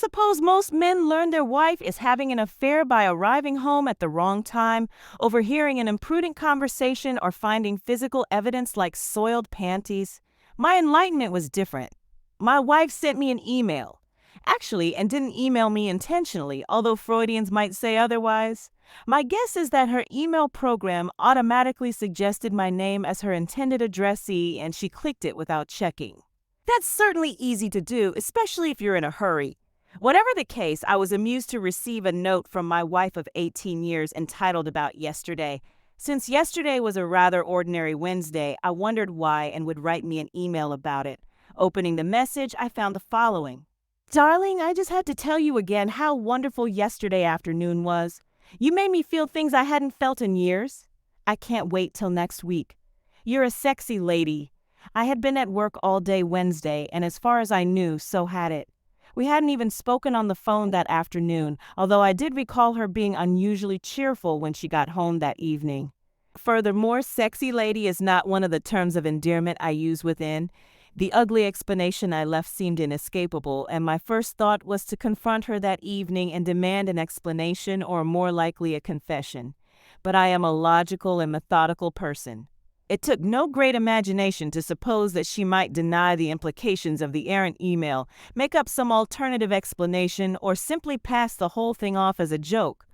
suppose most men learn their wife is having an affair by arriving home at the wrong time, overhearing an imprudent conversation, or finding physical evidence like soiled panties. My enlightenment was different. My wife sent me an email. Actually, and didn't email me intentionally, although Freudians might say otherwise. My guess is that her email program automatically suggested my name as her intended addressee and she clicked it without checking. That's certainly easy to do, especially if you're in a hurry. Whatever the case, I was amused to receive a note from my wife of 18 years entitled about yesterday. Since yesterday was a rather ordinary Wednesday, I wondered why and would write me an email about it. Opening the message, I found the following. Darling, I just had to tell you again how wonderful yesterday afternoon was. You made me feel things I hadn't felt in years. I can't wait till next week. You're a sexy lady. I had been at work all day Wednesday, and as far as I knew, so had it. We hadn't even spoken on the phone that afternoon, although I did recall her being unusually cheerful when she got home that evening. Furthermore, sexy lady is not one of the terms of endearment I use within. The ugly explanation I left seemed inescapable, and my first thought was to confront her that evening and demand an explanation or more likely a confession. But I am a logical and methodical person. It took no great imagination to suppose that she might deny the implications of the errant email, make up some alternative explanation, or simply pass the whole thing off as a joke.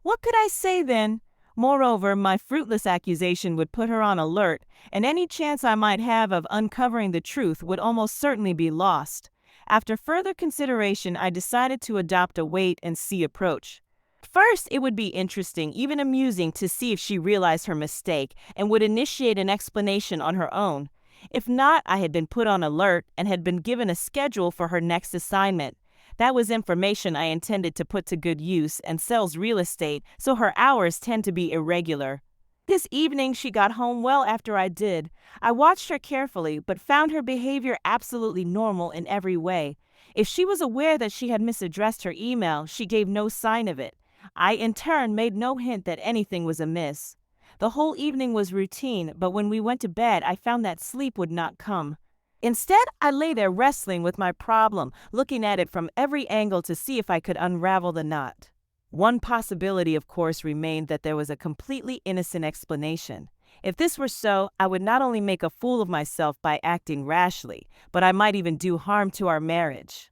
What could I say then? Moreover, my fruitless accusation would put her on alert, and any chance I might have of uncovering the truth would almost certainly be lost. After further consideration, I decided to adopt a wait-and-see approach. First, it would be interesting, even amusing, to see if she realized her mistake and would initiate an explanation on her own. If not, I had been put on alert and had been given a schedule for her next assignment. That was information I intended to put to good use and sells real estate, so her hours tend to be irregular. This evening she got home well after I did. I watched her carefully, but found her behavior absolutely normal in every way. If she was aware that she had misaddressed her email, she gave no sign of it. I, in turn, made no hint that anything was amiss. The whole evening was routine, but when we went to bed, I found that sleep would not come. Instead, I lay there wrestling with my problem, looking at it from every angle to see if I could unravel the knot. One possibility, of course, remained that there was a completely innocent explanation. If this were so, I would not only make a fool of myself by acting rashly, but I might even do harm to our marriage.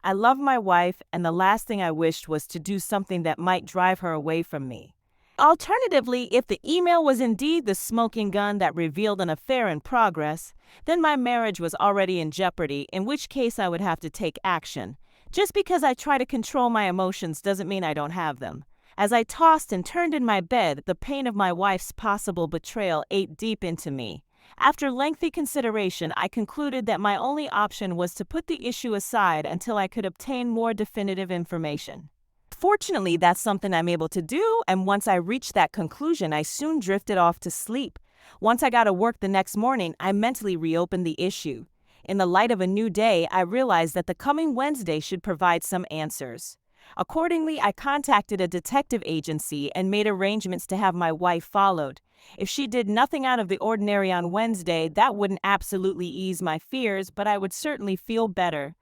I love my wife, and the last thing I wished was to do something that might drive her away from me. Alternatively, if the email was indeed the smoking gun that revealed an affair in progress, then my marriage was already in jeopardy, in which case I would have to take action. Just because I try to control my emotions doesn't mean I don't have them. As I tossed and turned in my bed, the pain of my wife's possible betrayal ate deep into me. After lengthy consideration, I concluded that my only option was to put the issue aside until I could obtain more definitive information. Fortunately, that's something I'm able to do, and once I reached that conclusion, I soon drifted off to sleep. Once I got to work the next morning, I mentally reopened the issue. In the light of a new day, I realized that the coming Wednesday should provide some answers. Accordingly, I contacted a detective agency and made arrangements to have my wife followed. If she did nothing out of the ordinary on Wednesday, that wouldn't absolutely ease my fears, but I would certainly feel better.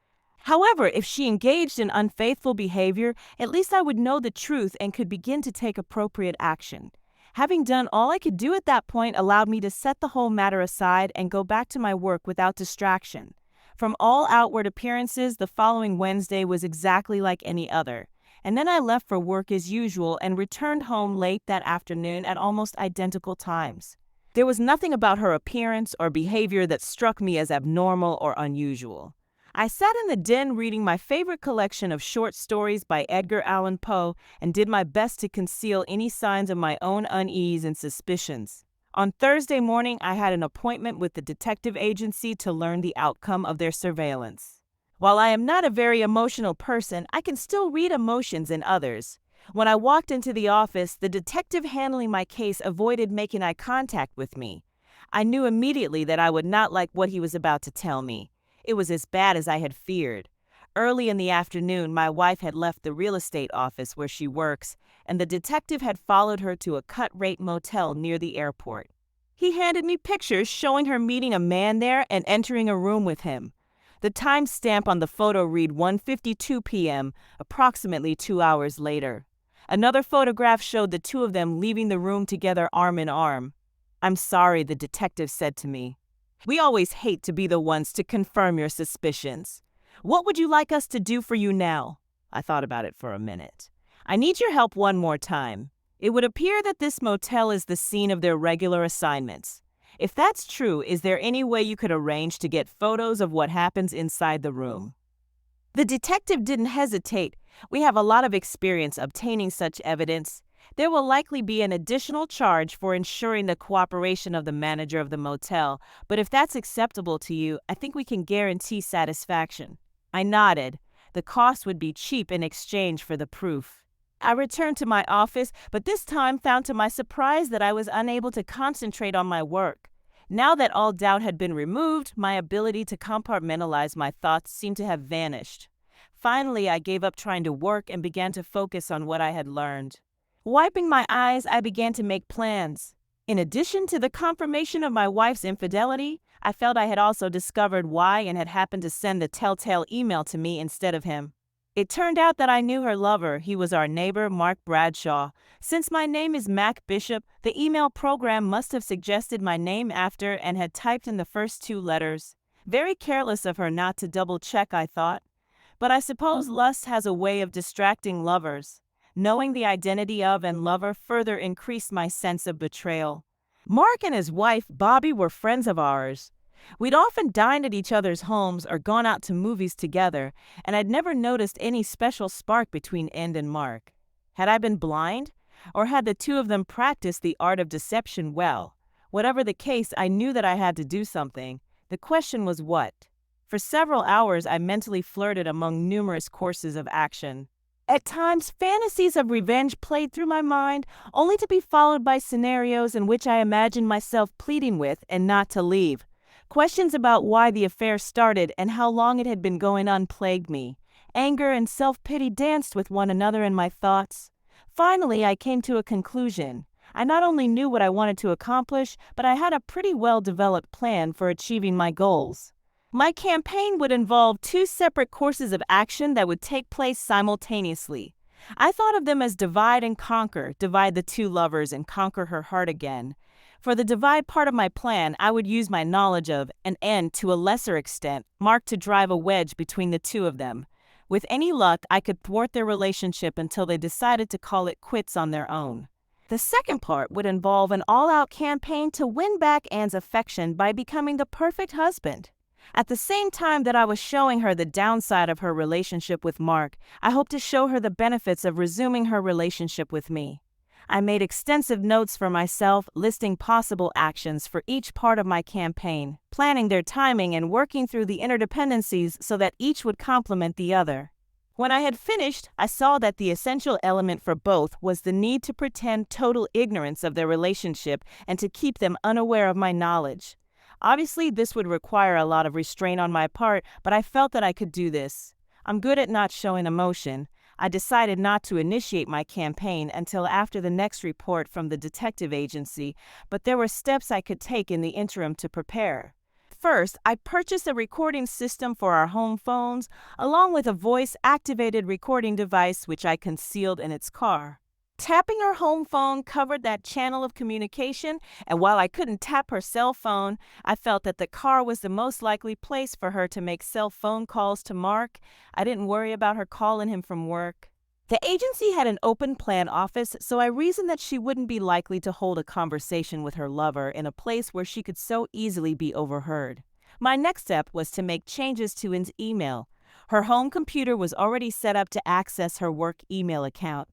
However, if she engaged in unfaithful behavior, at least I would know the truth and could begin to take appropriate action. Having done all I could do at that point allowed me to set the whole matter aside and go back to my work without distraction. From all outward appearances, the following Wednesday was exactly like any other. And then I left for work as usual and returned home late that afternoon at almost identical times. There was nothing about her appearance or behavior that struck me as abnormal or unusual. I sat in the den reading my favorite collection of short stories by Edgar Allan Poe and did my best to conceal any signs of my own unease and suspicions. On Thursday morning, I had an appointment with the detective agency to learn the outcome of their surveillance. While I am not a very emotional person, I can still read emotions in others. When I walked into the office, the detective handling my case avoided making eye contact with me. I knew immediately that I would not like what he was about to tell me. It was as bad as I had feared. Early in the afternoon, my wife had left the real estate office where she works, and the detective had followed her to a cut-rate motel near the airport. He handed me pictures showing her meeting a man there and entering a room with him. The timestamp on the photo read 1:52 p.m., approximately 2 hours later. Another photograph showed the two of them leaving the room together arm in arm. "I'm sorry," the detective said to me. "We always hate to be the ones to confirm your suspicions. What would you like us to do for you now?" I thought about it for a minute. "I need your help one more time. It would appear that this motel is the scene of their regular assignments. If that's true, is there any way you could arrange to get photos of what happens inside the room?" The detective didn't hesitate. "We have a lot of experience obtaining such evidence. There will likely be an additional charge for ensuring the cooperation of the manager of the motel, but if that's acceptable to you, I think we can guarantee satisfaction." I nodded. The cost would be cheap in exchange for the proof. I returned to my office, but this time found to my surprise that I was unable to concentrate on my work. Now that all doubt had been removed, my ability to compartmentalize my thoughts seemed to have vanished. Finally, I gave up trying to work and began to focus on what I had learned. Wiping my eyes, I began to make plans. In addition to the confirmation of my wife's infidelity, I felt I had also discovered why and had happened to send the telltale email to me instead of him. It turned out that I knew her lover. He was our neighbor, Mark Bradshaw. Since my name is Mac Bishop, the email program must have suggested my name after and had typed in the first two letters. Very careless of her not to double-check, I thought. But I suppose lust has a way of distracting lovers. Knowing the identity of and lover further increased my sense of betrayal. Mark and his wife, Bobby, were friends of ours. We'd often dined at each other's homes or gone out to movies together, and I'd never noticed any special spark between End and Mark. Had I been blind? Or had the two of them practiced the art of deception well? Whatever the case, I knew that I had to do something. The question was what? For several hours, I mentally flirted among numerous courses of action. At times, fantasies of revenge played through my mind, only to be followed by scenarios in which I imagined myself pleading with and not to leave. Questions about why the affair started and how long it had been going on plagued me. Anger and self-pity danced with one another in my thoughts. Finally, I came to a conclusion. I not only knew what I wanted to accomplish, but I had a pretty well-developed plan for achieving my goals. My campaign would involve two separate courses of action that would take place simultaneously. I thought of them as divide and conquer, divide the two lovers and conquer her heart again. For the divide part of my plan, I would use my knowledge of, and End to a lesser extent, Mark to drive a wedge between the two of them. With any luck, I could thwart their relationship until they decided to call it quits on their own. The second part would involve an all-out campaign to win back Anne's affection by becoming the perfect husband. At the same time that I was showing her the downside of her relationship with Mark, I hoped to show her the benefits of resuming her relationship with me. I made extensive notes for myself, listing possible actions for each part of my campaign, planning their timing and working through the interdependencies so that each would complement the other. When I had finished, I saw that the essential element for both was the need to pretend total ignorance of their relationship and to keep them unaware of my knowledge. Obviously, this would require a lot of restraint on my part, but I felt that I could do this. I'm good at not showing emotion. I decided not to initiate my campaign until after the next report from the detective agency, but there were steps I could take in the interim to prepare. First, I purchased a recording system for our home phones, along with a voice-activated recording device which I concealed in its car. Tapping her home phone covered that channel of communication, and while I couldn't tap her cell phone, I felt that the car was the most likely place for her to make cell phone calls to Mark. I didn't worry about her calling him from work. The agency had an open plan office, so I reasoned that she wouldn't be likely to hold a conversation with her lover in a place where she could so easily be overheard. My next step was to make changes to Anne's email. Her home computer was already set up to access her work email account.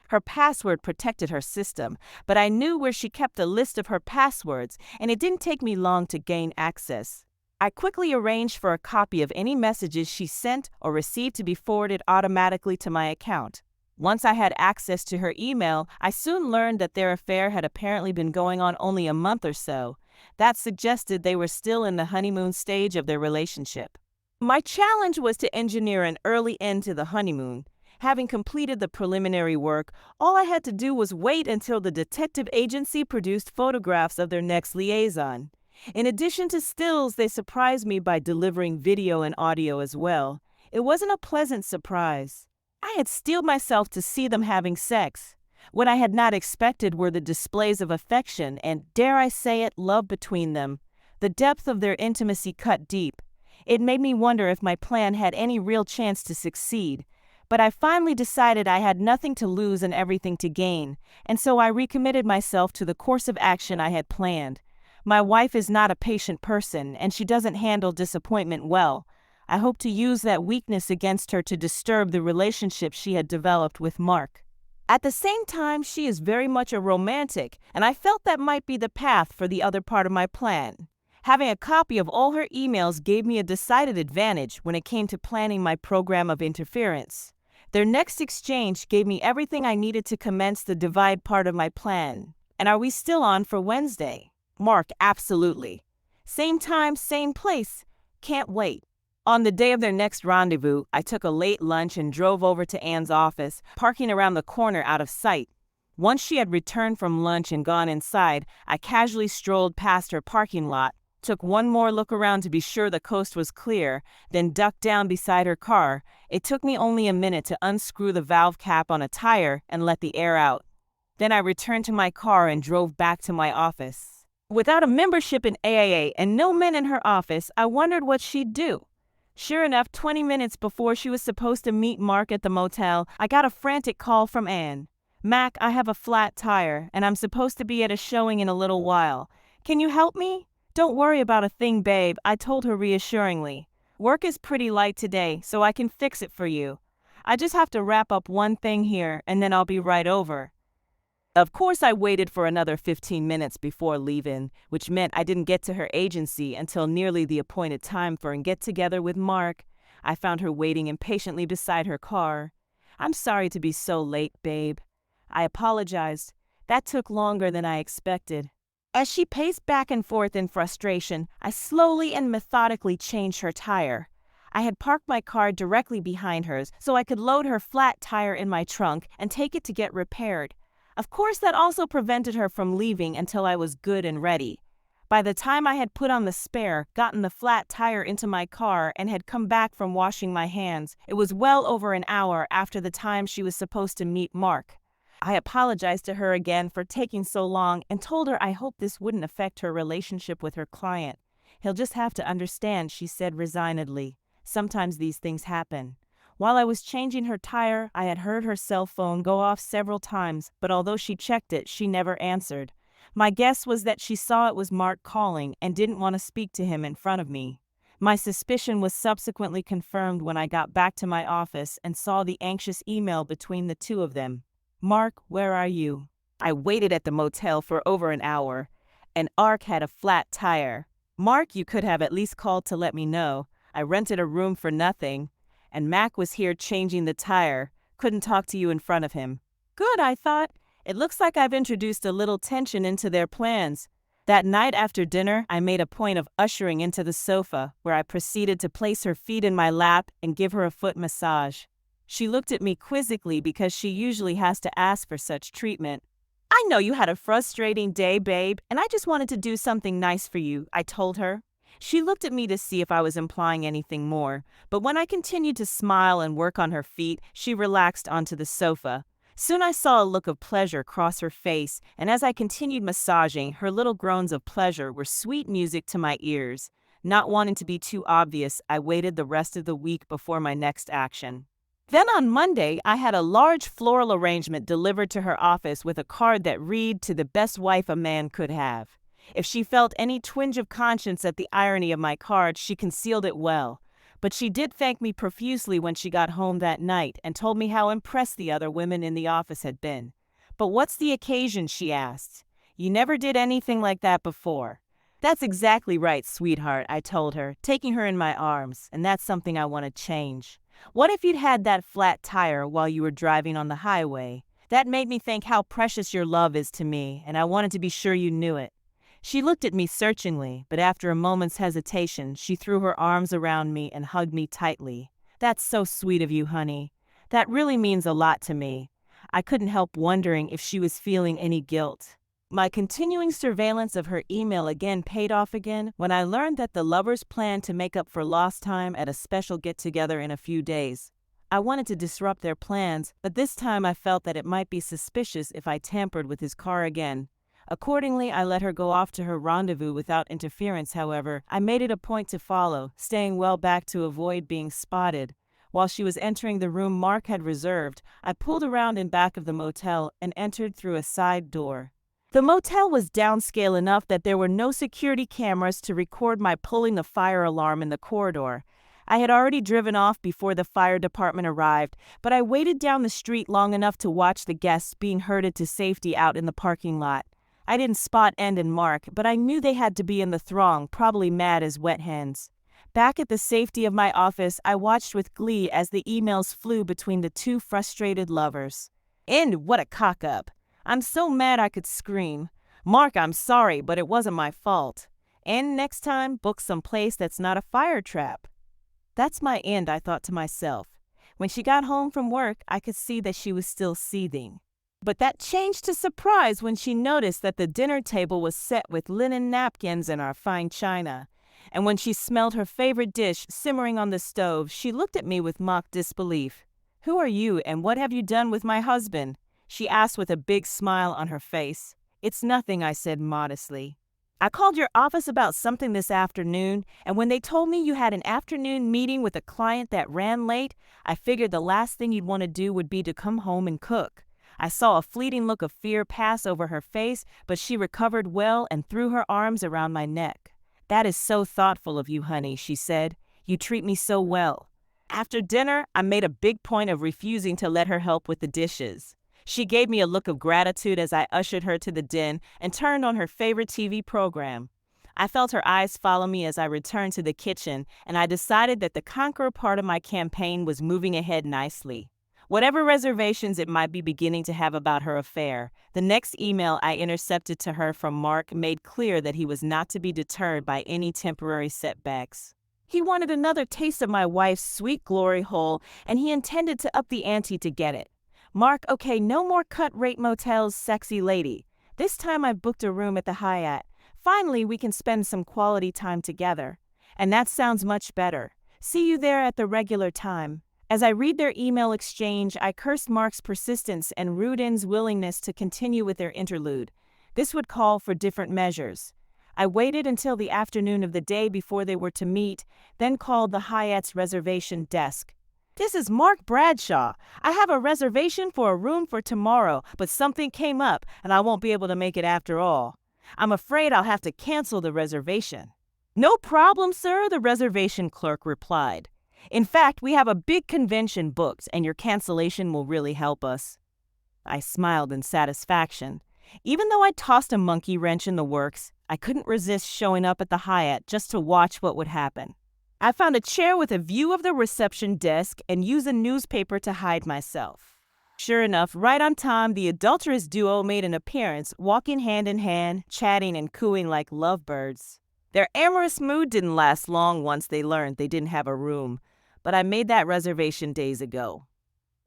Her password protected her system, but I knew where she kept a list of her passwords, and it didn't take me long to gain access. I quickly arranged for a copy of any messages she sent or received to be forwarded automatically to my account. Once I had access to her email, I soon learned that their affair had apparently been going on only a month or so. That suggested they were still in the honeymoon stage of their relationship. My challenge was to engineer an early end to the honeymoon. Having completed the preliminary work, all I had to do was wait until the detective agency produced photographs of their next liaison. In addition to stills, they surprised me by delivering video and audio as well. It wasn't a pleasant surprise. I had steeled myself to see them having sex. What I had not expected were the displays of affection and, dare I say it, love between them. The depth of their intimacy cut deep. It made me wonder if my plan had any real chance to succeed. But I finally decided I had nothing to lose and everything to gain, and so I recommitted myself to the course of action I had planned. My wife is not a patient person, and she doesn't handle disappointment well. I hope to use that weakness against her to disturb the relationship she had developed with Mark. At the same time, she is very much a romantic, and I felt that might be the path for the other part of my plan. Having a copy of all her emails gave me a decided advantage when it came to planning my program of interference. Their next exchange gave me everything I needed to commence the divide part of my plan. And are we still on for Wednesday? Mark, absolutely. Same time, same place. Can't wait. On the day of their next rendezvous, I took a late lunch and drove over to Anne's office, parking around the corner out of sight. Once she had returned from lunch and gone inside, I casually strolled past her parking lot, took one more look around to be sure the coast was clear, then ducked down beside her car. It took me only a minute to unscrew the valve cap on a tire and let the air out. Then I returned to my car and drove back to my office. Without a membership in AIA and no men in her office, I wondered what she'd do. Sure enough, 20 minutes before she was supposed to meet Mark at the motel, I got a frantic call from Anne. "Mac, I have a flat tire, and I'm supposed to be at a showing in a little while. Can you help me?" "Don't worry about a thing, babe," I told her reassuringly. "Work is pretty light today, so I can fix it for you. I just have to wrap up one thing here, and then I'll be right over." Of course, I waited for another 15 minutes before leaving, which meant I didn't get to her agency until nearly the appointed time for a get-together with Mark. I found her waiting impatiently beside her car. "I'm sorry to be so late, babe." I apologized. That took longer than I expected. As she paced back and forth in frustration, I slowly and methodically changed her tire. I had parked my car directly behind hers so I could load her flat tire in my trunk and take it to get repaired. Of course, that also prevented her from leaving until I was good and ready. By the time I had put on the spare, gotten the flat tire into my car, and had come back from washing my hands, it was well over an hour after the time she was supposed to meet Mark. I apologized to her again for taking so long and told her I hoped this wouldn't affect her relationship with her client. "He'll just have to understand," she said resignedly. "Sometimes these things happen." While I was changing her tire, I had heard her cell phone go off several times, but although she checked it, she never answered. My guess was that she saw it was Mark calling and didn't want to speak to him in front of me. My suspicion was subsequently confirmed when I got back to my office and saw the anxious email between the two of them. "Mark, where are you?" "I waited at the motel for over an hour, and Ark had a flat tire." "Mark, you could have at least called to let me know. I rented a room for nothing. And Mac was here changing the tire. Couldn't talk to you in front of him." "Good," I thought. "It looks like I've introduced a little tension into their plans." That night after dinner, I made a point of ushering into the sofa, where I proceeded to place her feet in my lap and give her a foot massage. She looked at me quizzically because she usually has to ask for such treatment. "I know you had a frustrating day, babe, and I just wanted to do something nice for you," I told her. She looked at me to see if I was implying anything more, but when I continued to smile and work on her feet, she relaxed onto the sofa. Soon I saw a look of pleasure cross her face, and as I continued massaging, her little groans of pleasure were sweet music to my ears. Not wanting to be too obvious, I waited the rest of the week before my next action. Then on Monday, I had a large floral arrangement delivered to her office with a card that read, "To the best wife a man could have." If she felt any twinge of conscience at the irony of my card, she concealed it well. But she did thank me profusely when she got home that night and told me how impressed the other women in the office had been. "But what's the occasion?" she asked. "You never did anything like that before." "That's exactly right, sweetheart," I told her, taking her in my arms, "and that's something I want to change. What if you'd had that flat tire while you were driving on the highway? That made me think how precious your love is to me, and I wanted to be sure you knew it." She looked at me searchingly, but after a moment's hesitation, she threw her arms around me and hugged me tightly. "That's so sweet of you, honey. That really means a lot to me." I couldn't help wondering if she was feeling any guilt. My continuing surveillance of her email again paid off again when I learned that the lovers planned to make up for lost time at a special get-together in a few days. I wanted to disrupt their plans, but this time I felt that it might be suspicious if I tampered with his car again. Accordingly, I let her go off to her rendezvous without interference. However, I made it a point to follow, staying well back to avoid being spotted. While she was entering the room Mark had reserved, I pulled around in back of the motel and entered through a side door. The motel was downscale enough that there were no security cameras to record my pulling the fire alarm in the corridor. I had already driven off before the fire department arrived, but I waited down the street long enough to watch the guests being herded to safety out in the parking lot. I didn't spot End and Mark, but I knew they had to be in the throng, probably mad as wet hens. Back at the safety of my office, I watched with glee as the emails flew between the two frustrated lovers. End, what a cock-up. I'm so mad I could scream. Mark, I'm sorry, but it wasn't my fault. And next time, book some place that's not a fire trap. That's my end, I thought to myself. When she got home from work, I could see that she was still seething. But that changed to surprise when she noticed that the dinner table was set with linen napkins and our fine china. And when she smelled her favorite dish simmering on the stove, she looked at me with mock disbelief. "Who are you and what have you done with my husband?" she asked with a big smile on her face. "It's nothing," I said modestly. "I called your office about something this afternoon, and when they told me you had an afternoon meeting with a client that ran late, I figured the last thing you'd want to do would be to come home and cook." I saw a fleeting look of fear pass over her face, but she recovered well and threw her arms around my neck. "That is so thoughtful of you, honey," she said. "You treat me so well." After dinner, I made a big point of refusing to let her help with the dishes. She gave me a look of gratitude as I ushered her to the den and turned on her favorite TV program. I felt her eyes follow me as I returned to the kitchen, and I decided that the conqueror part of my campaign was moving ahead nicely. Whatever reservations it might be beginning to have about her affair, the next email I intercepted to her from Mark made clear that he was not to be deterred by any temporary setbacks. He wanted another taste of my wife's sweet glory hole, and he intended to up the ante to get it. "Mark, okay, no more cut-rate motels, sexy lady. This time I've booked a room at the Hyatt. Finally, we can spend some quality time together. And that sounds much better. See you there at the regular time." As I read their email exchange, I cursed Mark's persistence and Rudin's willingness to continue with their interlude. This would call for different measures. I waited until the afternoon of the day before they were to meet, then called the Hyatt's reservation desk. "This is Mark Bradshaw. I have a reservation for a room for tomorrow, but something came up and I won't be able to make it after all. I'm afraid I'll have to cancel the reservation." "No problem, sir," the reservation clerk replied. "In fact, we have a big convention booked and your cancellation will really help us." I smiled in satisfaction. Even though I tossed a monkey wrench in the works, I couldn't resist showing up at the Hyatt just to watch what would happen. I found a chair with a view of the reception desk and used a newspaper to hide myself. Sure enough, right on time, the adulterous duo made an appearance, walking hand in hand, chatting and cooing like lovebirds. Their amorous mood didn't last long once they learned they didn't have a room, but I made that reservation days ago.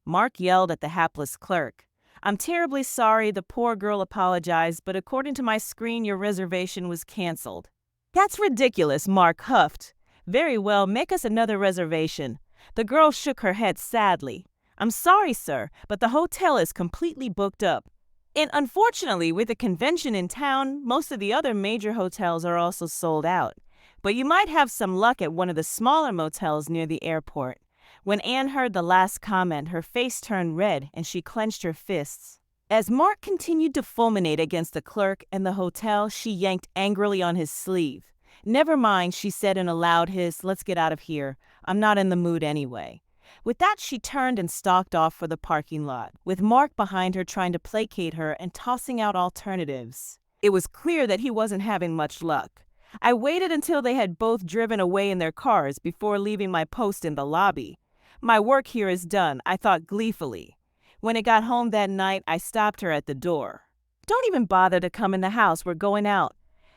Mark yelled at the hapless clerk. "I'm terribly sorry," the poor girl apologized, "but according to my screen, your reservation was canceled." "That's ridiculous," Mark huffed. "Very well, make us another reservation." The girl shook her head sadly. "I'm sorry, sir, but the hotel is completely booked up. And unfortunately, with the convention in town, most of the other major hotels are also sold out. But you might have some luck at one of the smaller motels near the airport." When Anne heard the last comment, her face turned red and she clenched her fists. As Mark continued to fulminate against the clerk and the hotel, she yanked angrily on his sleeve. "Never mind," she said in a loud hiss. "Let's get out of here. I'm not in the mood anyway." With that, she turned and stalked off for the parking lot, with Mark behind her trying to placate her and tossing out alternatives. It was clear that he wasn't having much luck. I waited until they had both driven away in their cars before leaving my post in the lobby. My work here is done, I thought gleefully. When it got home that night, I stopped her at the door. "Don't even bother to come in the house, we're going out."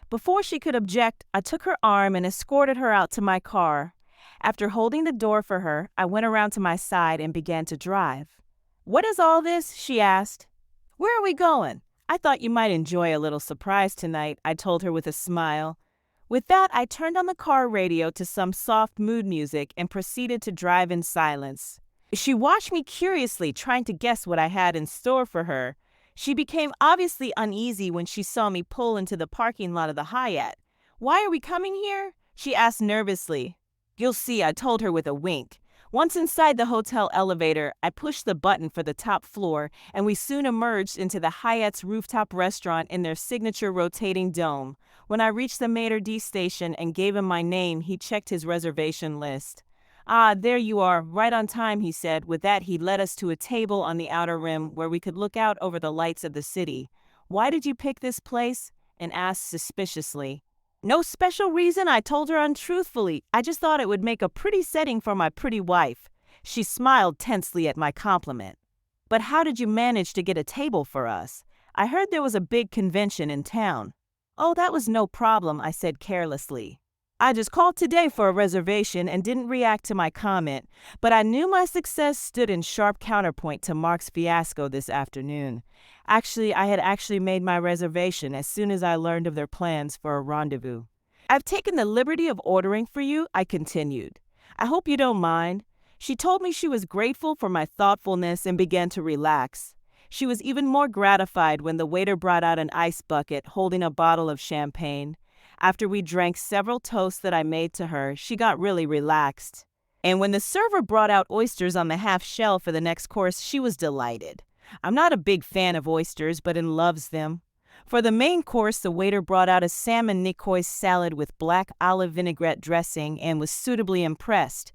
Before she could object, I took her arm and escorted her out to my car. After holding the door for her, I went around to my side and began to drive. "What is all this?" she asked. "Where are we going?" I thought you might enjoy a little surprise tonight, I told her with a smile. With that, I turned on the car radio to some soft mood music and proceeded to drive in silence. She watched me curiously, trying to guess what I had in store for her. She became obviously uneasy when she saw me pull into the parking lot of the Hyatt. "Why are we coming here?" she asked nervously. "You'll see," I told her with a wink. Once inside the hotel elevator, I pushed the button for the top floor, and we soon emerged into the Hyatt's rooftop restaurant in their signature rotating dome. When I reached the maitre d' station and gave him my name, he checked his reservation list. "Ah, there you are, right on time," he said. With that, he led us to a table on the outer rim where we could look out over the lights of the city. "Why did you pick this place?" and asked suspiciously. "No special reason," I told her untruthfully. "I just thought it would make a pretty setting for my pretty wife." She smiled tensely at my compliment. "But how did you manage to get a table for us? I heard there was a big convention in town." "Oh, that was no problem," I said carelessly. "I just called today for a reservation and didn't react to my comment, but I knew my success stood in sharp counterpoint to Mark's fiasco this afternoon. I had made my reservation as soon as I learned of their plans for a rendezvous. I've taken the liberty of ordering for you," I continued. "I hope you don't mind." She told me she was grateful for my thoughtfulness and began to relax. She was even more gratified when the waiter brought out an ice bucket holding a bottle of champagne. After we drank several toasts that I made to her, she got really relaxed. And when the server brought out oysters on the half shell for the next course, she was delighted. I'm not a big fan of oysters, but loves them. For the main course, the waiter brought out a salmon Nicoise salad with black olive vinaigrette dressing and was suitably impressed.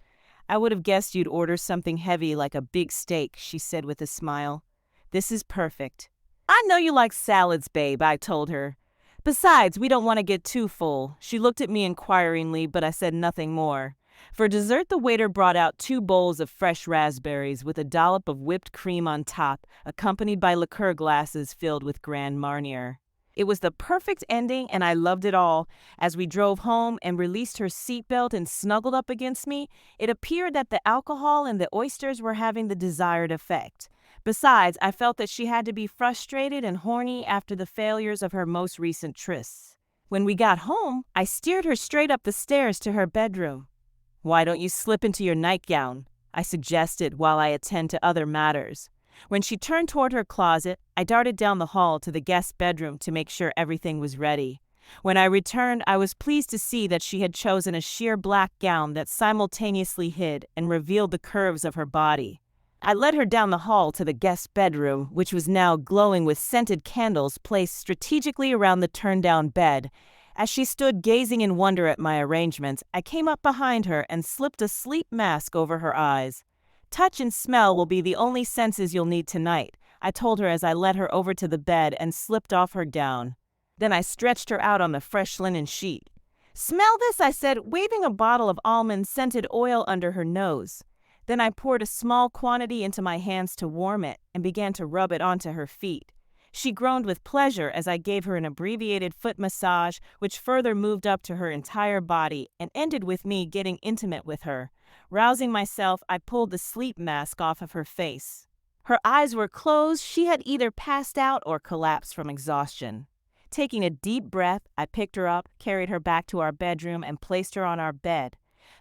"I would have guessed you'd order something heavy like a big steak," she said with a smile. "This is perfect." "I know you like salads, babe," I told her. "Besides, we don't want to get too full." She looked at me inquiringly, but I said nothing more. For dessert, the waiter brought out 2 bowls of fresh raspberries with a dollop of whipped cream on top, accompanied by liqueur glasses filled with Grand Marnier. It was the perfect ending, and I loved it all. As we drove home and released her seatbelt and snuggled up against me, it appeared that the alcohol and the oysters were having the desired effect. Besides, I felt that she had to be frustrated and horny after the failures of her most recent trysts. When we got home, I steered her straight up the stairs to her bedroom. "Why don't you slip into your nightgown?" I suggested while I attend to other matters. When she turned toward her closet, I darted down the hall to the guest bedroom to make sure everything was ready. When I returned, I was pleased to see that she had chosen a sheer black gown that simultaneously hid and revealed the curves of her body. I led her down the hall to the guest bedroom, which was now glowing with scented candles placed strategically around the turned-down bed. As she stood gazing in wonder at my arrangements, I came up behind her and slipped a sleep mask over her eyes. "Touch and smell will be the only senses you'll need tonight," I told her as I led her over to the bed and slipped off her gown. Then I stretched her out on the fresh linen sheet. "Smell this," I said, waving a bottle of almond-scented oil under her nose. Then I poured a small quantity into my hands to warm it and began to rub it onto her feet. She groaned with pleasure as I gave her an abbreviated foot massage, which further moved up to her entire body and ended with me getting intimate with her. Rousing myself, I pulled the sleep mask off of her face. Her eyes were closed. She had either passed out or collapsed from exhaustion. Taking a deep breath, I picked her up, carried her back to our bedroom, and placed her on our bed.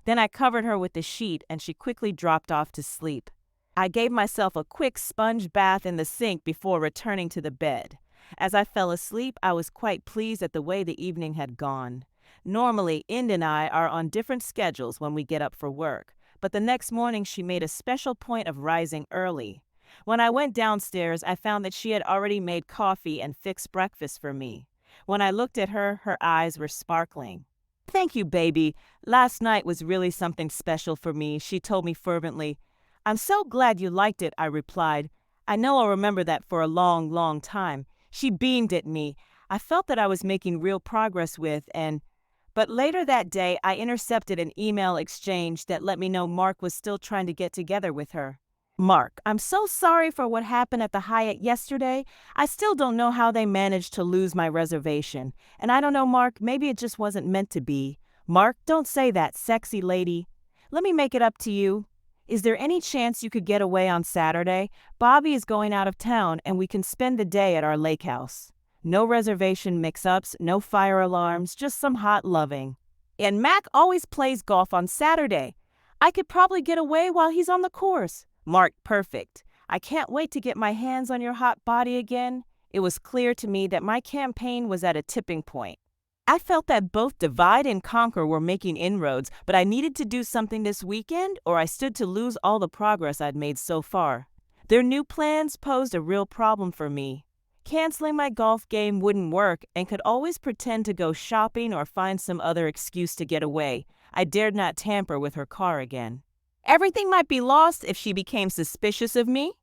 Then I covered her with the sheet, and she quickly dropped off to sleep. I gave myself a quick sponge bath in the sink before returning to the bed. As I fell asleep, I was quite pleased at the way the evening had gone. Normally, Ind and I are on different schedules when we get up for work, but the next morning she made a special point of rising early. When I went downstairs, I found that she had already made coffee and fixed breakfast for me. When I looked at her, her eyes were sparkling. "Thank you, baby. Last night was really something special for me," she told me fervently. "I'm so glad you liked it," I replied. "I know I'll remember that for a long, long time." She beamed at me. I felt that I was making real progress But later that day, I intercepted an email exchange that let me know Mark was still trying to get together with her. "Mark, I'm so sorry for what happened at the Hyatt yesterday. I still don't know how they managed to lose my reservation. And I don't know, Mark, maybe it just wasn't meant to be." "Mark, don't say that, sexy lady. Let me make it up to you. Is there any chance you could get away on Saturday? Bobby is going out of town and we can spend the day at our lake house. No reservation mix-ups, no fire alarms, just some hot loving. And Mac always plays golf on Saturday. I could probably get away while he's on the course. Mark, perfect. I can't wait to get my hands on your hot body again. It was clear to me that my campaign was at a tipping point. I felt that both Divide and Conquer were making inroads, but I needed to do something this weekend or I stood to lose all the progress I'd made so far. Their new plans posed a real problem for me. Canceling my golf game wouldn't work and could always pretend to go shopping or find some other excuse to get away. I dared not tamper with her car again. Everything might be lost if she became suspicious of me.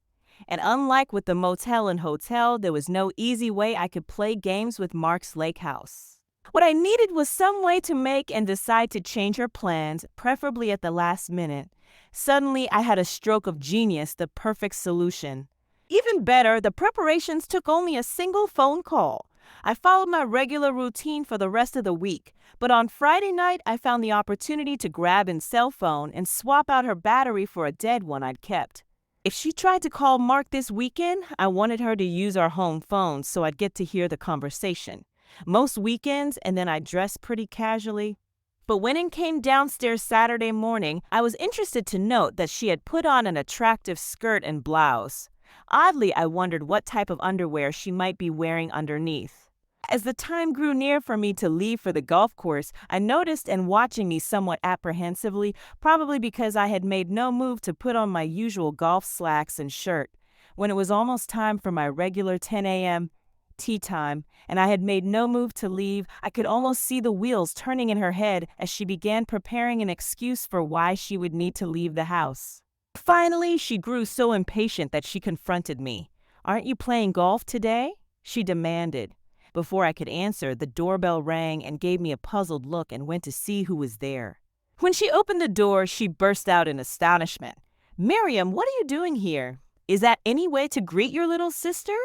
And unlike with the motel and hotel, there was no easy way I could play games with Mark's lake house. What I needed was some way to make and decide to change her plans, preferably at the last minute. Suddenly, I had a stroke of genius, the perfect solution. Even better, the preparations took only a single phone call. I followed my regular routine for the rest of the week, but on Friday night, I found the opportunity to grab his cell phone and swap out her battery for a dead one I'd kept. If she tried to call Mark this weekend, I wanted her to use our home phone so I'd get to hear the conversation. Most weekends, and then I dressed pretty casually. But when it came downstairs Saturday morning, I was interested to note that she had put on an attractive skirt and blouse. Oddly, I wondered what type of underwear she might be wearing underneath. As the time grew near for me to leave for the golf course, I noticed and watching me somewhat apprehensively, probably because I had made no move to put on my usual golf slacks and shirt. When it was almost time for my regular 10 a.m. tea time, and I had made no move to leave, I could almost see the wheels turning in her head as she began preparing an excuse for why she would need to leave the house. Finally, she grew so impatient that she confronted me. "Aren't you playing golf today?" she demanded. Before I could answer, the doorbell rang and gave me a puzzled look and went to see who was there. When she opened the door, she burst out in astonishment. "Miriam, what are you doing here? Is that any way to greet your little sister?"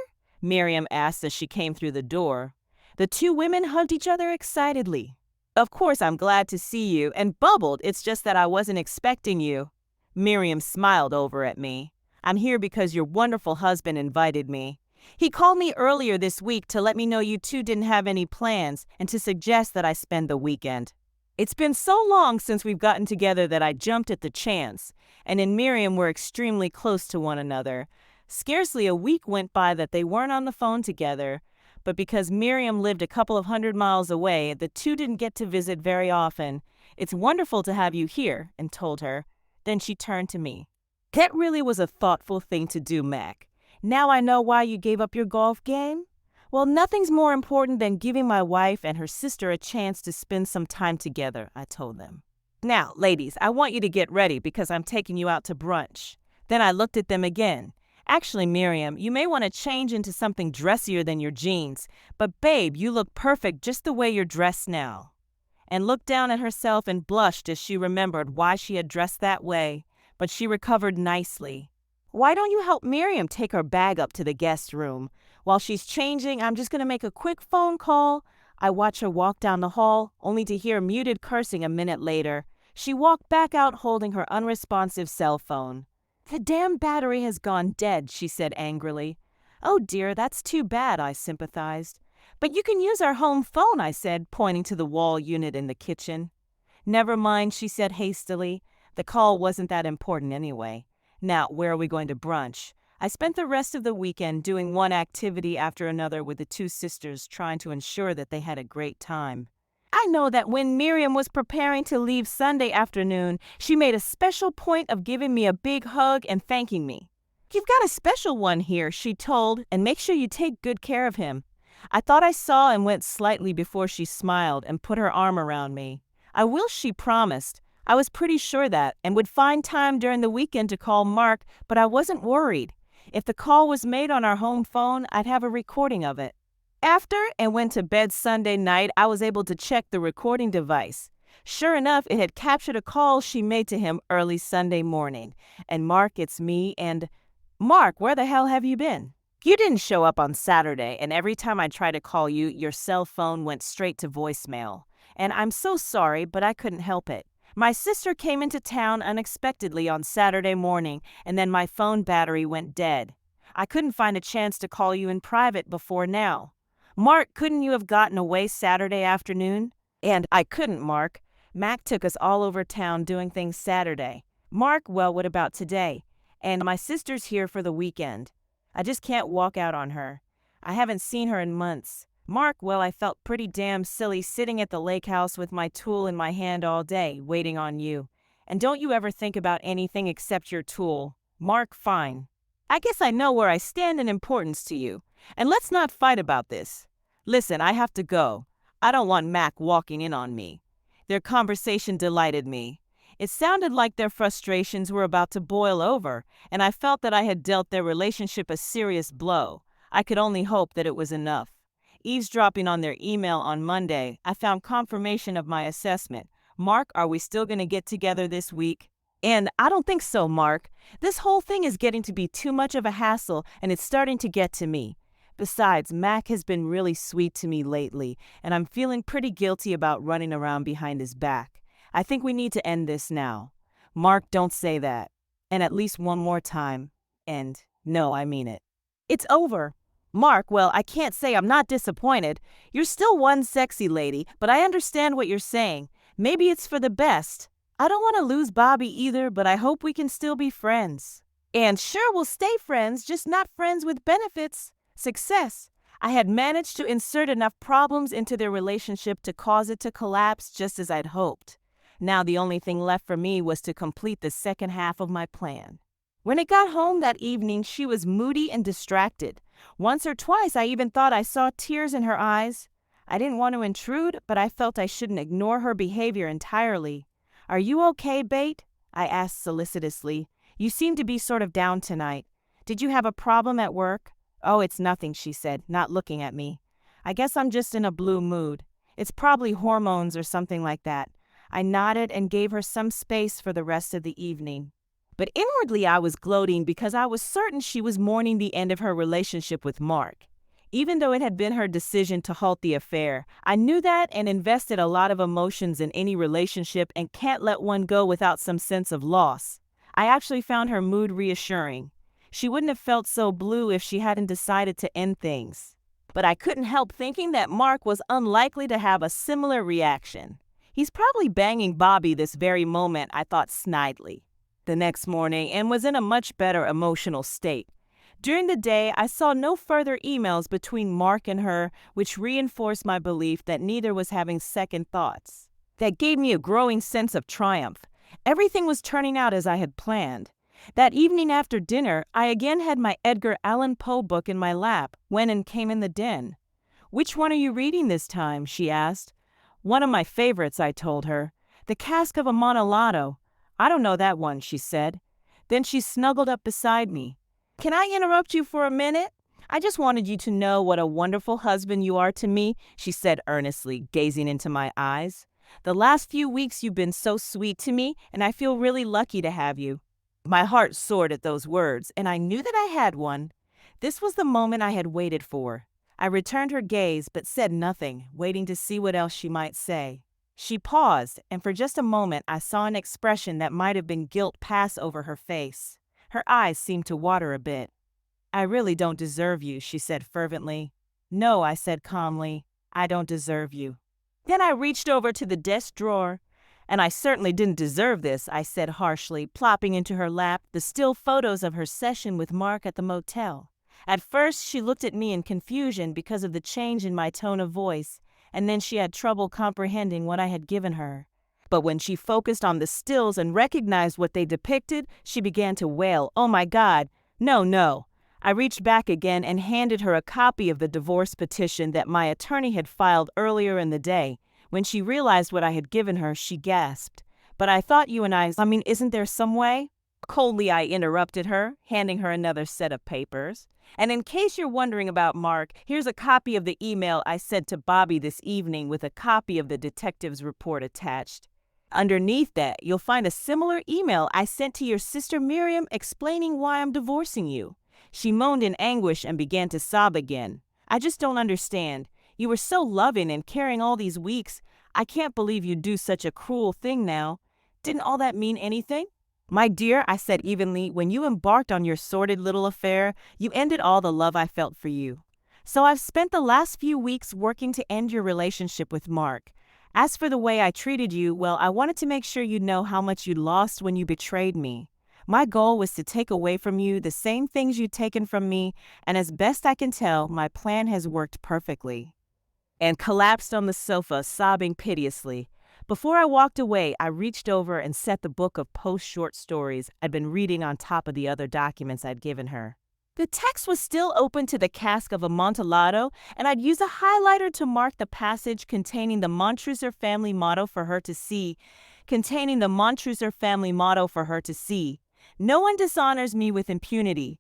Miriam asked as she came through the door. The two women hugged each other excitedly. "Of course I'm glad to see you," and bubbled, "It's just that I wasn't expecting you." Miriam smiled over at me. "I'm here because your wonderful husband invited me. He called me earlier this week to let me know you two didn't have any plans and to suggest that I spend the weekend. It's been so long since we've gotten together that I jumped at the chance, and in Miriam we're extremely close to one another. Scarcely a week went by that they weren't on the phone together, but because Miriam lived a couple of 100 miles away, the two didn't get to visit very often. "It's wonderful to have you here," and told her. Then she turned to me. "That really was a thoughtful thing to do, Mac. Now I know why you gave up your golf game? Well, nothing's more important than giving my wife and her sister a chance to spend some time together," I told them. "Now, ladies, I want you to get ready because I'm taking you out to brunch." Then I looked at them again. "Actually, Miriam, you may want to change into something dressier than your jeans, but babe, you look perfect just the way you're dressed now." And looked down at herself and blushed as she remembered why she had dressed that way, but she recovered nicely. "Why don't you help Miriam take her bag up to the guest room? While she's changing, I'm just going to make a quick phone call." I watched her walk down the hall, only to hear muted cursing a minute later. She walked back out holding her unresponsive cell phone. "The damn battery has gone dead," she said angrily. "Oh dear, that's too bad," I sympathized. "But you can use our home phone," I said, pointing to the wall unit in the kitchen. "Never mind," she said hastily. The call wasn't that important anyway. Now, where are we going to brunch? I spent the rest of the weekend doing one activity after another with the two sisters, trying to ensure that they had a great time. I know that when Miriam was preparing to leave Sunday afternoon, she made a special point of giving me a big hug and thanking me. "You've got a special one here," she told, "and make sure you take good care of him." I thought I saw and went slightly before she smiled and put her arm around me. I will, she promised. I was pretty sure that, and would find time during the weekend to call Mark, but I wasn't worried. If the call was made on our home phone, I'd have a recording of it. After and went to bed Sunday night, I was able to check the recording device. Sure enough, it had captured a call she made to him early Sunday morning. "And Mark, it's me, and Mark, where the hell have you been? You didn't show up on Saturday, and every time I tried to call you, your cell phone went straight to voicemail. And I'm so sorry, but I couldn't help it. My sister came into town unexpectedly on Saturday morning, and then my phone battery went dead. I couldn't find a chance to call you in private before now. Mark, couldn't you have gotten away Saturday afternoon? And I couldn't, Mark. Mac took us all over town doing things Saturday. Mark, well, what about today? And my sister's here for the weekend. I just can't walk out on her. I haven't seen her in months. Mark, well, I felt pretty damn silly sitting at the lake house with my tool in my hand all day, waiting on you. And don't you ever think about anything except your tool. Mark, fine. I guess I know where I stand in importance to you. And let's not fight about this. Listen, I have to go. I don't want Mac walking in on me. Their conversation delighted me. It sounded like their frustrations were about to boil over, and I felt that I had dealt their relationship a serious blow. I could only hope that it was enough. Eavesdropping on their email on Monday, I found confirmation of my assessment. Mark, are we still going to get together this week? And I don't think so, Mark. This whole thing is getting to be too much of a hassle, and it's starting to get to me. Besides, Mac has been really sweet to me lately, and I'm feeling pretty guilty about running around behind his back. I think we need to end this now. Mark, don't say that. And at least one more time. And no, I mean it. It's over. Mark, well, I can't say I'm not disappointed. You're still one sexy lady, but I understand what you're saying. Maybe it's for the best. I don't want to lose Bobby either, but I hope we can still be friends. And sure, we'll stay friends, just not friends with benefits. Success. I had managed to insert enough problems into their relationship to cause it to collapse just as I'd hoped. Now the only thing left for me was to complete the second half of my plan. When I got home that evening, she was moody and distracted. Once or twice, I even thought I saw tears in her eyes. I didn't want to intrude, but I felt I shouldn't ignore her behavior entirely. Are you okay, Bate? I asked solicitously. You seem to be sort of down tonight. Did you have a problem at work? Oh, it's nothing, she said, not looking at me. I guess I'm just in a blue mood. It's probably hormones or something like that. I nodded and gave her some space for the rest of the evening. But inwardly I was gloating because I was certain she was mourning the end of her relationship with Mark. Even though it had been her decision to halt the affair, I knew that and invested a lot of emotions in any relationship and can't let one go without some sense of loss. I actually found her mood reassuring. She wouldn't have felt so blue if she hadn't decided to end things. But I couldn't help thinking that Mark was unlikely to have a similar reaction. He's probably banging Bobby this very moment, I thought snidely. The next morning and was in a much better emotional state. During the day, I saw no further emails between Mark and her, which reinforced my belief that neither was having second thoughts. That gave me a growing sense of triumph. Everything was turning out as I had planned. That evening after dinner, I again had my Edgar Allan Poe book in my lap when and came in the den. Which one are you reading this time? She asked. One of my favorites, I told her. The Cask of Amontillado. I don't know that one, she said. Then she snuggled up beside me. Can I interrupt you for a minute? I just wanted you to know what a wonderful husband you are to me, she said earnestly, gazing into my eyes. The last few weeks you've been so sweet to me, and I feel really lucky to have you. My heart soared at those words, and I knew that I had one. This was the moment I had waited for. I returned her gaze, but said nothing, waiting to see what else she might say. She paused, and for just a moment I saw an expression that might have been guilt pass over her face. Her eyes seemed to water a bit. I really don't deserve you, she said fervently. No, I said calmly, I don't deserve you. Then I reached over to the desk drawer. And I certainly didn't deserve this, I said harshly, plopping into her lap the still photos of her session with Mark at the motel. At first, she looked at me in confusion because of the change in my tone of voice, and then she had trouble comprehending what I had given her. But when she focused on the stills and recognized what they depicted, she began to wail, "Oh my God, no, no." I reached back again and handed her a copy of the divorce petition that my attorney had filed earlier in the day. When she realized what I had given her, she gasped. But I thought you and I mean, isn't there some way? Coldly, I interrupted her, handing her another set of papers. And in case you're wondering about Mark, here's a copy of the email I sent to Bobby this evening with a copy of the detective's report attached. Underneath that, you'll find a similar email I sent to your sister Miriam explaining why I'm divorcing you. She moaned in anguish and began to sob again. I just don't understand. You were so loving and caring all these weeks. I can't believe you'd do such a cruel thing now. Didn't all that mean anything? My dear, I said evenly, when you embarked on your sordid little affair, you ended all the love I felt for you. So I've spent the last few weeks working to end your relationship with Mark. As for the way I treated you, well, I wanted to make sure you know how much you lost when you betrayed me. My goal was to take away from you the same things you'd taken from me, and as best I can tell, my plan has worked perfectly. And collapsed on the sofa, sobbing piteously. Before I walked away, I reached over and set the book of post short stories I'd been reading on top of the other documents I'd given her. The text was still open to the cask of Amontillado, and I'd use a highlighter to mark the passage containing the Montresor family motto for her to see. Containing the Montresor family motto for her to see. No one dishonors me with impunity.